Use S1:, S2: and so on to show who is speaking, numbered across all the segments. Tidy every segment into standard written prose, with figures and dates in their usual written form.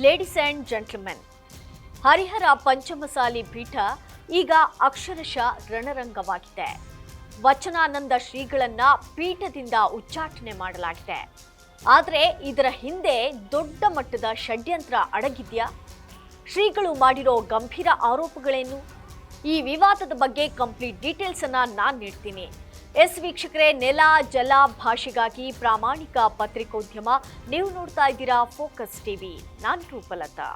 S1: Ladies and gentlemen, Harihara Panchamasali Peetha ಈಗ ಅಕ್ಷರಶಃ ರಣರಂಗವಾಗಿದೆ. ವಚನಾನಂದ ಶ್ರೀಗಳನ್ನ ಪೀಠದಿಂದ ಉಚ್ಚಾಟನೆ ಮಾಡಲಾಗಿದೆ. ಆದರೆ ಇದರ ಹಿಂದೆ ದೊಡ್ಡ ಮಟ್ಟದ ಷಡ್ಯಂತ್ರ ಅಡಗಿದ್ಯಾ? ಶ್ರೀಗಳು ಮಾಡಿರೋ ಗಂಭೀರ ಆರೋಪಗಳೇನು? ಈ ವಿವಾದದ ಬಗ್ಗೆ ಕಂಪ್ಲೀಟ್ ಡೀಟೇಲ್ಸ್ ಅನ್ನ ನಾನು ನೀಡ್ತೀನಿ. ವೀಕ್ಷಕರೇ, ನೆಲ ಜಲ ಭಾಷೆಗಾಗಿ ಪ್ರಾಮಾಣಿಕ ಪತ್ರಿಕೋದ್ಯಮ. ನೀವು ನೋಡ್ತಾ ಇದ್ದೀರಾ ಫೋಕಸ್ ಟಿವಿ. ನಾನು ರೂಪಲತಾ.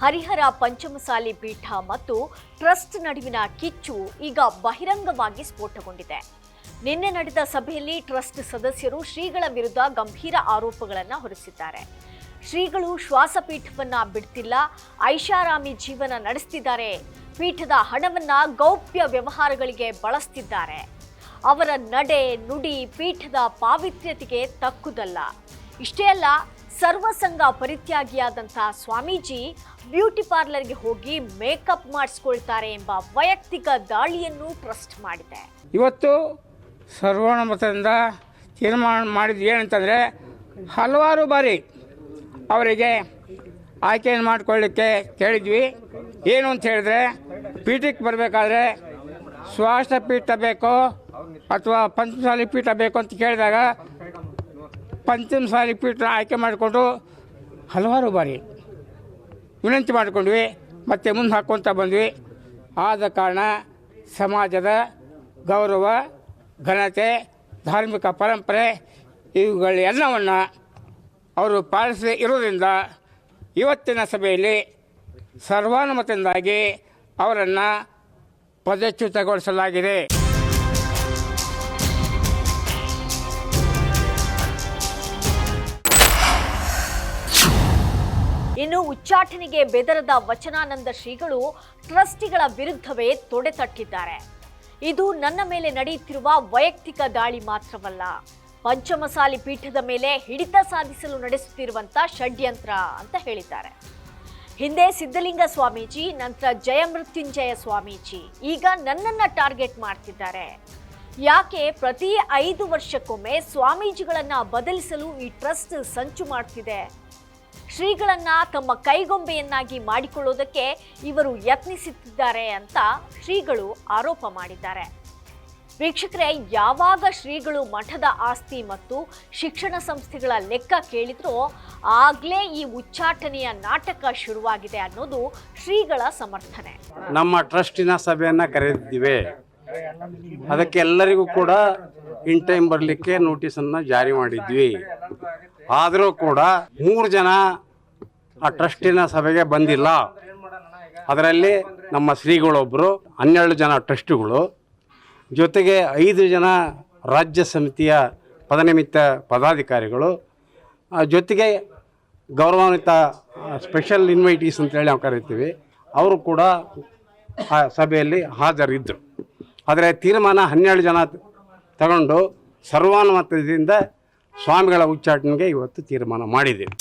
S1: ಹರಿಹರ ಪಂಚಮಸಾಲಿ ಪೀಠ ಮತ್ತು ಟ್ರಸ್ಟ್ ನಡುವಿನ ಕಿಚ್ಚು ಈಗ ಬಹಿರಂಗವಾಗಿ ಸ್ಫೋಟಗೊಂಡಿದೆ. ನಿನ್ನೆ ನಡೆದ ಸಭೆಯಲ್ಲಿ ಟ್ರಸ್ಟ್ ಸದಸ್ಯರು ಶ್ರೀಗಳ ವಿರುದ್ಧ ಗಂಭೀರ ಆರೋಪಗಳನ್ನು ಹೊರಿಸಿದ್ದಾರೆ. ಶ್ರೀಗಳು ಶ್ವಾಸಪೀಠವನ್ನ ಬಿಡ್ತಿಲ್ಲ, ಐಷಾರಾಮಿ ಜೀವನ ನಡೆಸ್ತಿದ್ದಾರೆ, ಪೀಠದ ಹಣವನ್ನ ಗೌಪ್ಯ ವ್ಯವಹಾರಗಳಿಗೆ ಬಳಸ್ತಿದ್ದಾರೆ, ಅವರ ನಡೆ ನುಡಿ ಪೀಠದ ಪಾವಿತ್ರ್ಯತೆಗೆ ತಕ್ಕುದಲ್ಲ. ಇಷ್ಟೇ ಅಲ್ಲ, ಸರ್ವಸಂಗ ಪರಿತ್ಯಾಗಿಯಾದಂಥ ಸ್ವಾಮೀಜಿ ಬ್ಯೂಟಿ ಪಾರ್ಲರ್ಗೆ ಹೋಗಿ ಮೇಕಪ್ ಮಾಡಿಸ್ಕೊಳ್ತಾರೆ ಎಂಬ ವೈಯಕ್ತಿಕ ದಾಳಿಯನ್ನು ಟ್ರಸ್ಟ್ ಮಾಡಿದೆ.
S2: ಇವತ್ತು ಸರ್ವಾನುಮತದಿಂದ ತೀರ್ಮಾನ ಮಾಡಿದ್ದು ಏನಂತಂದರೆ, ಹಲವಾರು ಬಾರಿ ಅವರಿಗೆ ಆಯ್ಕೆಯನ್ನು ಮಾಡಿಕೊಳ್ಳಿಕ್ಕೆ ಕೇಳಿದ್ವಿ. ಏನು ಅಂತ ಹೇಳಿದ್ರೆ, ಪೀಠಕ್ಕೆ ಬರಬೇಕಾದ್ರೆ ಶ್ವಾಸಪೀಠ ಬೇಕೋ ಅಥವಾ ಪಂಚಮಸಾಲಿ ಪೀಠ ಬೇಕು ಅಂತ ಕೇಳಿದಾಗ ಪಂಚಮಸಾಲಿ ಪೀಠ ಆಯ್ಕೆ ಮಾಡಿಕೊಂಡು ಹಲವಾರು ಬಾರಿ ವಿನಂತಿ ಮಾಡಿಕೊಂಡ್ವಿ, ಮತ್ತು ಮುಂದೆ ಹಾಕ್ಕೊತ ಬಂದ್ವಿ. ಆದ ಕಾರಣ ಸಮಾಜದ ಗೌರವ, ಘನತೆ, ಧಾರ್ಮಿಕ ಪರಂಪರೆ ಇವುಗಳೆಲ್ಲವನ್ನು ಅವರು ಪಾಲಿಸಿ ಇರೋದ್ರಿಂದ ಇವತ್ತಿನ ಸಭೆಯಲ್ಲಿ ಸರ್ವಾನುಮತದಿಂದಾಗಿ ಅವರನ್ನು ಪದಚ್ಯುತಗೊಳಿಸಲಾಗಿದೆ.
S1: ಇನ್ನು ಉಚ್ಚಾಟನೆಗೆ ಬೆದರದ ವಚನಾನಂದ ಶ್ರೀಗಳು ಟ್ರಸ್ಟಿಗಳ ವಿರುದ್ಧವೇ ತೊಡೆತಟ್ಟಿದ್ದಾರೆ. ಇದು ನನ್ನ ಮೇಲೆ ನಡೆಯುತ್ತಿರುವ ವೈಯಕ್ತಿಕ ದಾಳಿ ಮಾತ್ರವಲ್ಲ, ಪಂಚಮಸಾಲಿ ಪೀಠದ ಮೇಲೆ ಹಿಡಿತ ಸಾಧಿಸಲು ನಡೆಸುತ್ತಿರುವಂತ ಷಡ್ಯಂತ್ರ ಅಂತ ಹೇಳಿದ್ದಾರೆ. ಹಿಂದೆ ಸಿದ್ಧಲಿಂಗ ಸ್ವಾಮೀಜಿ, ನಂತರ ಜಯಮೃತ್ಯುಂಜಯ ಸ್ವಾಮೀಜಿ, ಈಗ ನನ್ನನ್ನ ಟಾರ್ಗೆಟ್ ಮಾಡ್ತಿದ್ದಾರೆ. ಯಾಕೆ ಪ್ರತಿ 5 ವರ್ಷಕ್ಕೊಮ್ಮೆ ಸ್ವಾಮೀಜಿಗಳನ್ನ ಬದಲಿಸಲು ಈ ಟ್ರಸ್ಟ್ ಸಂಚು ಮಾಡ್ತಿದೆ? ಶ್ರೀಗಳನ್ನ ತಮ್ಮ ಕೈಗೊಂಬೆಯನ್ನಾಗಿ ಮಾಡಿಕೊಳ್ಳೋದಕ್ಕೆ ಇವರು ಯತ್ನಿಸುತ್ತಿದ್ದಾರೆ ಅಂತ ಶ್ರೀಗಳು ಆರೋಪ ಮಾಡಿದ್ದಾರೆ. ವೀಕ್ಷಕರೇ, ಯಾವಾಗ ಶ್ರೀಗಳು ಮಠದ ಆಸ್ತಿ ಮತ್ತು ಶಿಕ್ಷಣ ಸಂಸ್ಥೆಗಳ ಲೆಕ್ಕ ಕೇಳಿದ್ರೋ ಆಗ್ಲೇ ಈ ಉಚ್ಚಾಟನೆಯ ನಾಟಕ ಶುರುವಾಗಿದೆ ಅನ್ನೋದು ಶ್ರೀಗಳ ಸಮರ್ಥನೆ.
S3: ನಮ್ಮ ಟ್ರಸ್ಟಿನ ಸಭೆಯನ್ನು ಕರೆದಿದ್ದೇವೆ. ಅದಕ್ಕೆ ಎಲ್ಲರಿಗೂ ಕೂಡ ಇನ್ ಟೈಮ್ ಬರಲಿಕ್ಕೆ ನೋಟಿಸನ್ನು ಜಾರಿ ಮಾಡಿದ್ವಿ. ಆದರೂ ಕೂಡ 3 ಜನ ಆ ಟ್ರಸ್ಟಿನ ಸಭೆಗೆ ಬಂದಿಲ್ಲ. ಅದರಲ್ಲಿ ನಮ್ಮ ಶ್ರೀಗಳೊಬ್ಬರು, 12 ಜನ ಟ್ರಸ್ಟಿಗಳು, ಜೊತೆಗೆ 5 ಜನ ರಾಜ್ಯ ಸಮಿತಿಯ ಪದನಿಮಿತ್ತ ಪದಾಧಿಕಾರಿಗಳು, ಜೊತೆಗೆ ಗೌರವಾನ್ವಿತ ಸ್ಪೆಷಲ್ ಇನ್ವೈಟೀಸ್ ಅಂತೇಳಿ ನಾವು ಕರಿತೀವಿ, ಅವರು ಕೂಡ ಆ ಸಭೆಯಲ್ಲಿ ಹಾಜರಿದ್ದರು. ಆದರೆ ತೀರ್ಮಾನ 12 ಜನ ತಗೊಂಡು ಸರ್ವಾನುಮತದಿಂದ ಸ್ವಾಮಿಗಳ ಉಚ್ಚಾಟನೆಗೆ ಇವತ್ತು ತೀರ್ಮಾನ ಮಾಡಿದ್ದೇವೆ.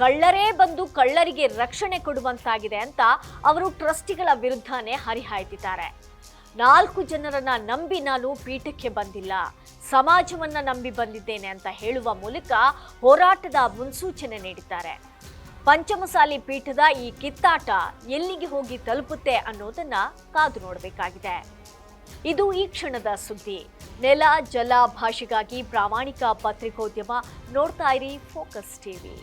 S1: ಕಳ್ಳರೇ ಬಂದು ಕಳ್ಳರಿಗೆ ರಕ್ಷಣೆ ಕೊಡುವಂತಾಗಿದೆ ಅಂತ ಅವರು ಟ್ರಸ್ಟಿಗಳ ವಿರುದ್ಧನೇ ಹರಿಹಾಯ್ದಿದ್ದಾರೆ. 4 ಜನರನ್ನ ನಂಬಿ ನಾನು ಪೀಠಕ್ಕೆ ಬಂದಿಲ್ಲ, ಸಮಾಜವನ್ನ ನಂಬಿ ಬಂದಿದ್ದೇನೆ ಅಂತ ಹೇಳುವ ಮೂಲಕ ಹೋರಾಟದ ಮುನ್ಸೂಚನೆ ನೀಡಿದ್ದಾರೆ. ಪಂಚಮಸಾಲಿ ಪೀಠದ ಈ ಕಿತ್ತಾಟ ಎಲ್ಲಿಗೆ ಹೋಗಿ ತಲುಪುತ್ತೆ ಅನ್ನೋದನ್ನ ಕಾದು ನೋಡಬೇಕಾಗಿದೆ. ಇದು ಈ ಕ್ಷಣದ ಸುದ್ದಿ. ನೆಲ ಜಲ ಭಾಷೆಗಾಗಿ ಪ್ರಾಮಾಣಿಕ ಪತ್ರಿಕೋದ್ಯಮ. ನೋಡ್ತಾ ಇರಿ ಫೋಕಸ್ ಟಿವಿ.